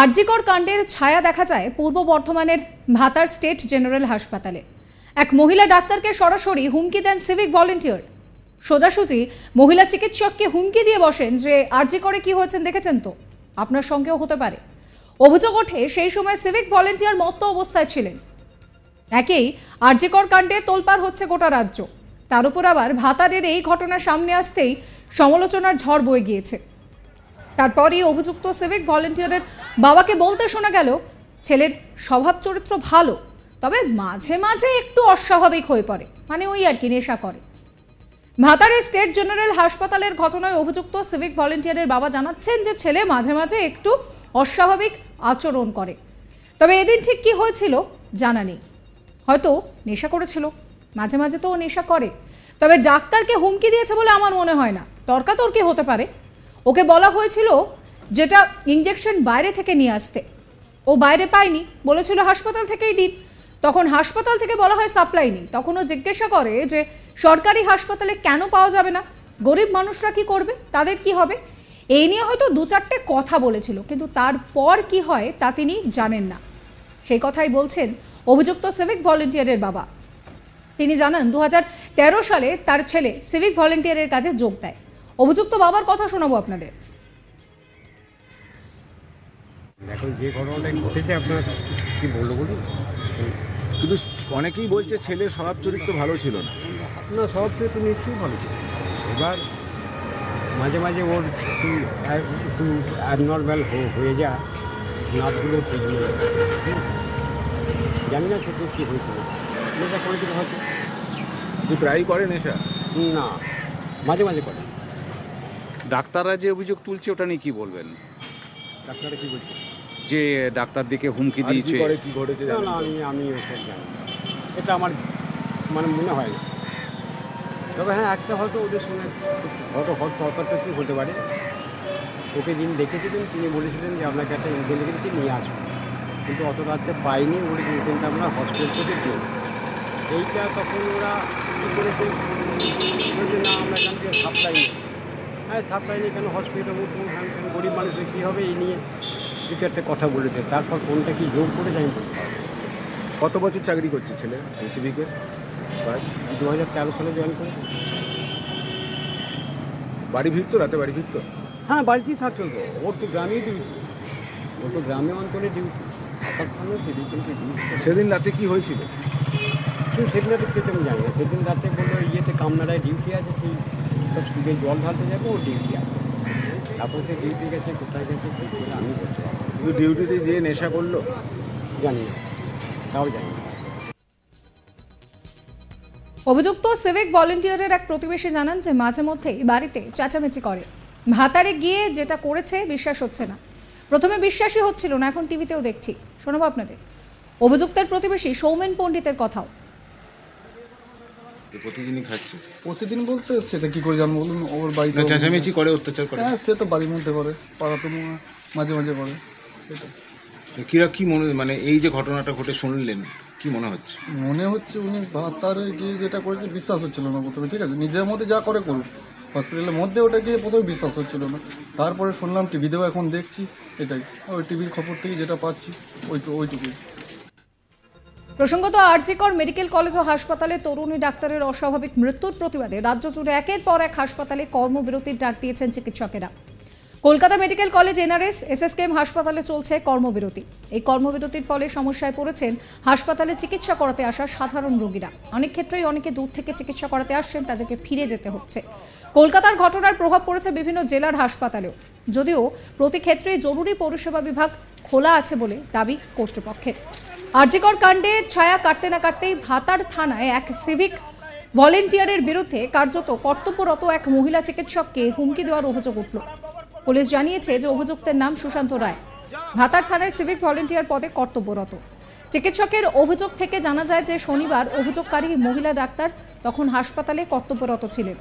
আরজিকর কাণ্ডের ছায়া দেখা যায় পূর্ব বর্ধমানের ভাতার স্টেট জেনারেল হাসপাতালে। এক মহিলা ডাক্তারকে সরাসরি হুমকি দেন সিভিক ভলেন্টিয়ার। সোজাসুজি মহিলা চিকিৎসককে হুমকি দিয়ে বসেন যে আরজিকরে কি হয়েছেন দেখেছেন তো, আপনার সঙ্গেও হতে পারে। অভিযোগ ওঠে সেই সময় সিভিক ভলেন্টিয়ার মত্ত অবস্থায় ছিলেন। একেই আরজিকর কাণ্ডে তোলপাড় হচ্ছে গোটা রাজ্য, তার উপর আবার ভাতারের এই ঘটনা সামনে আসতেই সমালোচনার ঝড় বয়ে গিয়েছে। তারপরই অভিযুক্ত সিভিক ভলেন্টিয়ারের বাবাকে বলতে শোনা গেল ছেলের স্বভাব চরিত্র ভালো, তবে মাঝে মাঝে একটু অস্বাভাবিক হয়ে পড়ে, মানে ওই আর কি নেশা করে। ভাতারে স্টেট জেনারেল হাসপাতালের ঘটনায় অভিযুক্ত সিভিক ভলেন্টিয়ারের বাবা জানাচ্ছেন যে ছেলে মাঝে মাঝে একটু অস্বাভাবিক আচরণ করে, তবে এদিন ঠিক কি হয়েছিল জানা নেই। হয়তো নেশা করেছিল, মাঝে মাঝে তো ও নেশা করে, তবে ডাক্তারকে হুমকি দিয়েছে বলে আমার মনে হয় না। তর্কাতর্কি হতে পারে। ওকে বলা হয়েছিল যেটা ইঞ্জেকশন বাইরে থেকে নিয়ে আসতে, ও বাইরে পায়নি, বলেছিল হাসপাতাল থেকেই দিন। তখন হাসপাতাল থেকে বলা হয় সাপ্লাই নেই। তখন ও জিজ্ঞাসা করে যে সরকারি হাসপাতালে কেন পাওয়া যাবে না, গরিব মানুষরা কি করবে, তাদের কি হবে। এই নিয়ে হয়তো দু চারটে কথা বলেছিল, কিন্তু তারপর কি হয় তা তিনি জানেন না। সেই কথাই বলছেন অভিযুক্ত সিভিক ভলেন্টিয়ারের বাবা। তিনি জানান 2013 সালে তার ছেলে সিভিক ভলেন্টিয়ারের কাজে যোগ দেয়। অভিযুক্ত বাবার কথা শোনাবো আপনাদের। দেখো, যে ঘটনাটা ঘটেছে আপনার কি বলবো বলুন। কিন্তু অনেকেই বলছে ছেলের স্বভাব চরিত্র ভালো ছিল না। না, স্বভাব চরিত্র নিশ্চয়ই ভালো ছিল। এবার মাঝে মাঝে ওর একটু অ্যাবনর্ম্যাল হয়ে যায়, নাচগুলো জানি না সেটা কী হয়েছিল। নেশা করেছিল হয়তো। কিন্তু প্রায়ই করে নেশা? না, মাঝে মাঝে করে। ডাক্তাররা যে অভিযোগ তুলছে ওটা নিয়ে কি বলবেন? ডাক্তাররা কি বলছে? যে ডাক্তার দিকে হুমকি দিয়েছে। কি ঘটেছে না না, আমি ওসব জানি না। এটা আমার মনে হয় না। তবে হ্যাঁ, একটা হয়তো ওদের সঙ্গে হয়তো তর্কাতর্কি হতে পারে। ওকে যিনি দেখেছিলেন তিনি বলেছিলেন যে আপনাকে একটা ইনজেকশন লিখে নিয়ে আসুন, কিন্তু অত রাত্রে পাইনি। ওর ইনজেকশনটা আমরা হসপিটাল থেকে দিই। এইটা তখন ওরা কী করেছে না, আমরা এখান থেকে সাপ্লাই নিই। হ্যাঁ, সাপ্লাই নিই কেন, হসপিটাল গরিব মানুষের কী হবে এই নিয়ে কিছু একটা কথা বলেছে। তারপর কোনটা কি যোগ করে যাই বলতে পারবো। কত বছর চাকরি করছে ছেলে সিভিকের? 2013 সালে জয়েন করে। বাড়ি ফিরতো, রাতে বাড়ি ফিরতো? হ্যাঁ, বাড়িতেই থাকতো তো। ওর তো গ্রামেই ডিউটি, ওর তো গ্রামে অঞ্চলে ডিউটি। সেদিন রাতে কি হয়েছিল? কিন্তু সেদিন রাতে খেতে আমি জানি না। সেদিন রাতে বললো ইয়েতে কামনাড়ায় ডিউটি আছে, সেই সব স্কুলে জল ঢালতে যাবে, ওর ডিউটি আছে। তারপর সে ডিউটি গেছে, কোথায় গেছে সেগুলো আমি বলতে পারবো। কিন্তু ডিউটিতে যে নেশা করলো জানি না, তাও জানি না। অভিযুক্ত সিভিক ভলেন্টিয়ারের এক প্রতিবেশী জানান যে মাঝে মধ্যেই বাড়িতে চেঁচামেচি করে। ভাতারে গিয়ে যেটা করেছে বিশ্বাস হচ্ছে না। প্রথমে বিশ্বাসই হচ্ছিল না, এখন টিভিতেও দেখছি। শোনাবো আপনাদের অভিযুক্তের প্রতিবেশী সৌমেন পণ্ডিতের কথাও। প্রতিদিনই খাচ্ছে? প্রতিদিন বলতে সেটা কি করে জানবো বলুন। ওর বাড়িতে চেঁচামেচি করে, অত্যাচার করে? হ্যাঁ, সে তো বাড়ির মধ্যে করে, পাড়াতে মাঝে মাঝে করে। সেটা কি মনে, মানে এই যে ঘটনাটা ঘটে শুনলেন কি মনে হচ্ছে? মনে হচ্ছে উনি ভাতারে গিয়ে যেটা করেছে বিশ্বাস হচ্ছিল না প্রথমে। ঠিক আছে, নিজের মধ্যে যা করে করুন, হসপিটালের মধ্যে ওটা গিয়ে প্রথমে বিশ্বাস হচ্ছিল না। তারপরে শুনলাম টিভিতেও এখন দেখছি, এটাই ওই টিভির খবর থেকে যেটা পাচ্ছি ওইটুকুই। প্রসঙ্গত আরজিকর মেডিকেল কলেজ ও হাসপাতালে তরুণী ডাক্তারের অস্বাভাবিক মৃত্যুর প্রতিবাদে রাজ্য জুড়ে একের পর এক হাসপাতালে কর্মবিরতির ডাক দিয়েছেন চিকিৎসকেরা। Kolkata medical college, NRS, SSKM হাসপাতালে চলছে কর্মবিরতি। এই কর্মবিরতির ফলে সমস্যায় পড়েছেন হাসপাতালে চিকিৎসা করাতে আসা সাধারণ রোগীরা। অনেক ক্ষেত্রেই অনেকে দূর থেকে চিকিৎসা করাতে আসছেন, তাদেরকে ফিরে যেতে হচ্ছে। কলকাতার ঘটনার প্রভাব পড়েছে বিভিন্ন জেলার হাসপাতালেও, যদিও প্রতি ক্ষেত্রেই জরুরি পরিষেবা বিভাগ খোলা আছে বলে দাবি কর্তৃপক্ষের। আরজিকর কাণ্ডে ছায়া কাটতে না কাটতেই ভাতার থানায় এক সিভিক ভলেন্টিয়ারের বিরুদ্ধে কার্যত কর্তব্যরত এক মহিলা চিকিৎসককে হুমকি দেওয়ার অভিযোগ উঠল। পুলিশ জানিয়েছে যে অভিযুক্তের নাম সুশান্ত রায়, ভাতার থানায় সিভিক ভলেন্টিয়ার পদে কর্তব্যরত। চিকিৎসকের অভিযোগ থেকে জানা যায় যে শনিবার অভিযোগকারী মহিলা ডাক্তার তখন হাসপাতালে কর্তব্যরত ছিলেন।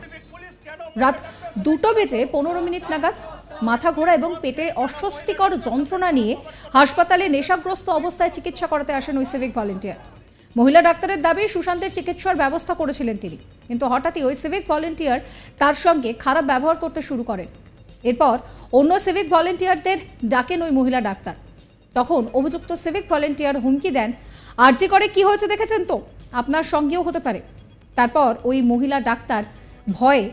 রাত 2:15 নাগাদ মাথা ঘোরা এবং পেটে অস্বস্তিকর যন্ত্রণা নিয়ে হাসপাতালে নেশাগ্রস্ত অবস্থায় চিকিৎসা করাতে আসেন ওই সিভিক ভলেন্টিয়ার। মহিলা ডাক্তারের দাবি সুশান্তের চিকিৎসার ব্যবস্থা করেছিলেন তিনি, কিন্তু হঠাৎই ওই সিভিক ভলেন্টিয়ার তার সঙ্গে খারাপ ব্যবহার করতে শুরু করেন। এরপর অন্য সিভিক ভলেন্টিয়ারদের ডাকেন ওই মহিলা ডাক্তার। তখন অভিযুক্ত সিভিক ভলেন্টিয়ার হুমকি দেন, আরজি করে কি হয়েছে দেখেছেন তো, আপনার সঙ্গেও হতে পারে। তারপর ওই মহিলা ডাক্তার ভয়ে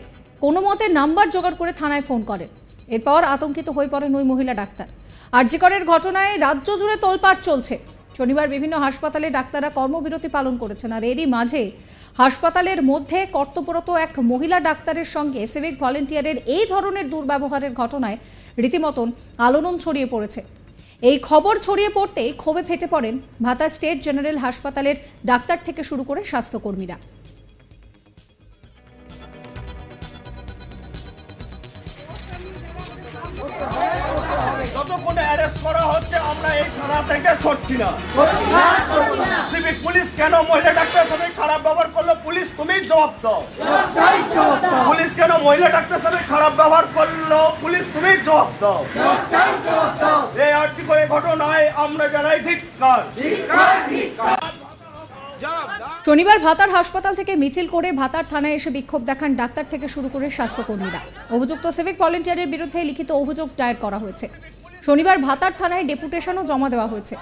কোনো মতে নাম্বার জোগাড় করে থানায় ফোন করেন। এরপর আতঙ্কিত হয়ে পড়েন ওই মহিলা ডাক্তার। আরজি করের ঘটনায় রাজ্য জুড়ে তোলপাড় চলছে। শনিবার বিভিন্ন হাসপাতালে ডাক্তাররা কর্মবিরতি পালন করেছেন। আর এরই মাঝে হাসপাতালের মধ্যে কর্তব্যরত এক মহিলা ডাক্তারের সঙ্গে সিভিক ভলেন্টিয়ারের এই ধরনের দুর্ব্যবহারের ঘটনায় রীতিমতন আলোড়ন ছড়িয়ে পড়েছে। এই খবর ছড়িয়ে পড়তেই ক্ষোভে ফেটে পড়েন ভাতার স্টেট জেনারেল হাসপাতালের ডাক্তার থেকে শুরু করে স্বাস্থ্যকর্মীরা। যতক্ষণ অ্যারেস্ট করা হচ্ছে আমরা এই থানা থেকে সরছি না। সিভিক পুলিশ কেন মহিলা ডাক্তারের সাথে খারাপ ব্যবহার করলো, পুলিশ তুমি জবাব দাও। পুলিশ কেন মহিলা ডাক্তারের সাথে খারাপ ব্যবহার করলো, পুলিশ তুমি জবাব দাও। এই আরজি করে ঘটনায় আমরা জানাই ধিক্কার। শনিবার ভাতার হাসপাতাল থেকে মিছিল করে ভাতার থানায় এসে বিক্ষোভ দেখান ডাক্তার থেকে শুরু করে স্বাস্থ্যকর্মীরা। অভিযুক্ত সিভিক ভলেন্টিয়ারের বিরুদ্ধে লিখিত অভিযোগ দায়ের করা হয়েছে। শনিবার ভাতার থানায় ডেপুটেশনও জমা দেওয়া হয়েছে।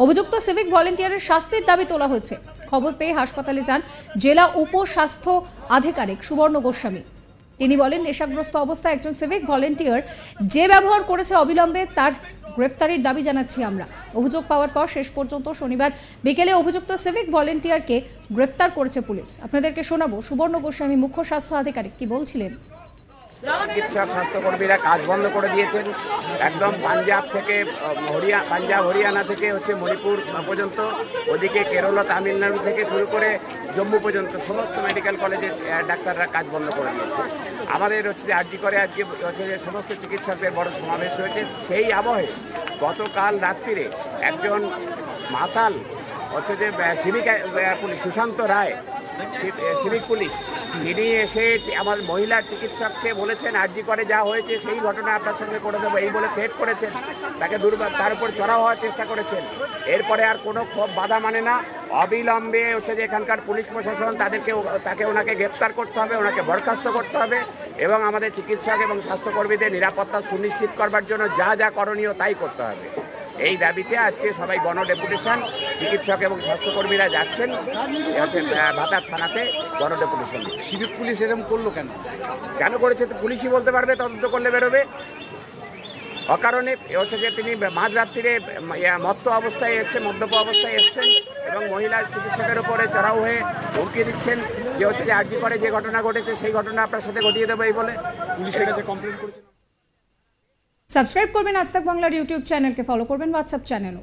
অভিযুক্ত সিভিক ভলেন্টিয়ারের শাস্তির দাবি তোলা হয়েছে। খবর পেয়ে হাসপাতালে যান জেলা উপস্বাস্থ্য আধিকারিক সুবর্ণ গোস্বামী। তিনি বলেন, নেশাগ্রস্ত অবস্থায় একজন সিভিক ভলেন্টিয়ার যে ব্যবহার করেছে অবিলম্বে তার গ্রেফতারির দাবি জানাচ্ছি আমরা। অভিযোগ পাওয়ার পর শেষ পর্যন্ত শনিবার বিকেলে অভিযুক্ত সিভিক ভলেন্টিয়ারকে গ্রেফতার করেছে পুলিশ। আপনাদেরকে শোনাবো সুবর্ণ গোস্বামী মুখ্য স্বাস্থ্য আধিকারিক কি বলছিলেন। চিকিৎসক স্বাস্থ্যকর্মীরা কাজ বন্ধ করে দিয়েছেন। একদম পাঞ্জাব থেকে হরিয়ানা থেকে মণিপুর পর্যন্ত, ওদিকে কেরল তামিলনাড়ু থেকে শুরু করে জম্মু পর্যন্ত সমস্ত মেডিকেল কলেজের ডাক্তাররা কাজ বন্ধ করে দিয়েছে। আমাদের আরজি করে আজকে সমস্ত চিকিৎসকদের বড় সমাবেশ হয়েছে। সেই আবহে গতকাল রাত্রিরে একজন মাতাল সিভিক পুলিশ সুশান্ত রায়, সিভিক পুলিশ, তিনি এসে আমার মহিলা চিকিৎসককে বলেছেন আরজি করে যা হয়েছে সেই ঘটনা আপনার সঙ্গে করে দেবো এই বলে থ্রেট করেছেন। তাকে তার উপর চড়াও হওয়ার চেষ্টা করেছেন। এরপরে আর কোনো ক্ষোভ বাধা মানে না, অবিলম্বে যে এখানকার পুলিশ প্রশাসন তাকে ওনাকে গ্রেপ্তার করতে হবে, ওনাকে বরখাস্ত করতে হবে এবং আমাদের চিকিৎসক এবং স্বাস্থ্যকর্মীদের নিরাপত্তা সুনিশ্চিত করবার জন্য যা যা করণীয় তাই করতে হবে। এই দাবিতে আজকে সবাই গণডেপুটেশন, চিকিৎসক এবং স্বাস্থ্যকর্মীরা যাচ্ছেন ভাতার থানাতে গণডেপুটেশন। সিভিক পুলিশ এরকম করলো কেন করেছে তো পুলিশই বলতে পারবে, তদন্ত করলে বেরোবে। অকারণে তিনি মাঝরাত্রিরে মত্ত অবস্থায় মদ্যপ অবস্থায় এসছেন এবং মহিলা চিকিৎসকের উপরে চড়াও হয়ে হুমকি দিচ্ছেন যে আরজি করে যে ঘটনা ঘটেছে সেই ঘটনা আপনার সাথে ঘটিয়ে দেবো এই বলে পুলিশের কাছে কমপ্লেন করেছে। সাবস্ক্রাইব করবেন আজ তাক বাংলার ইউটিউব চ্যানেলকে, ফলো করবেন হোয়াটসঅ্যাপ চ্যানেলও।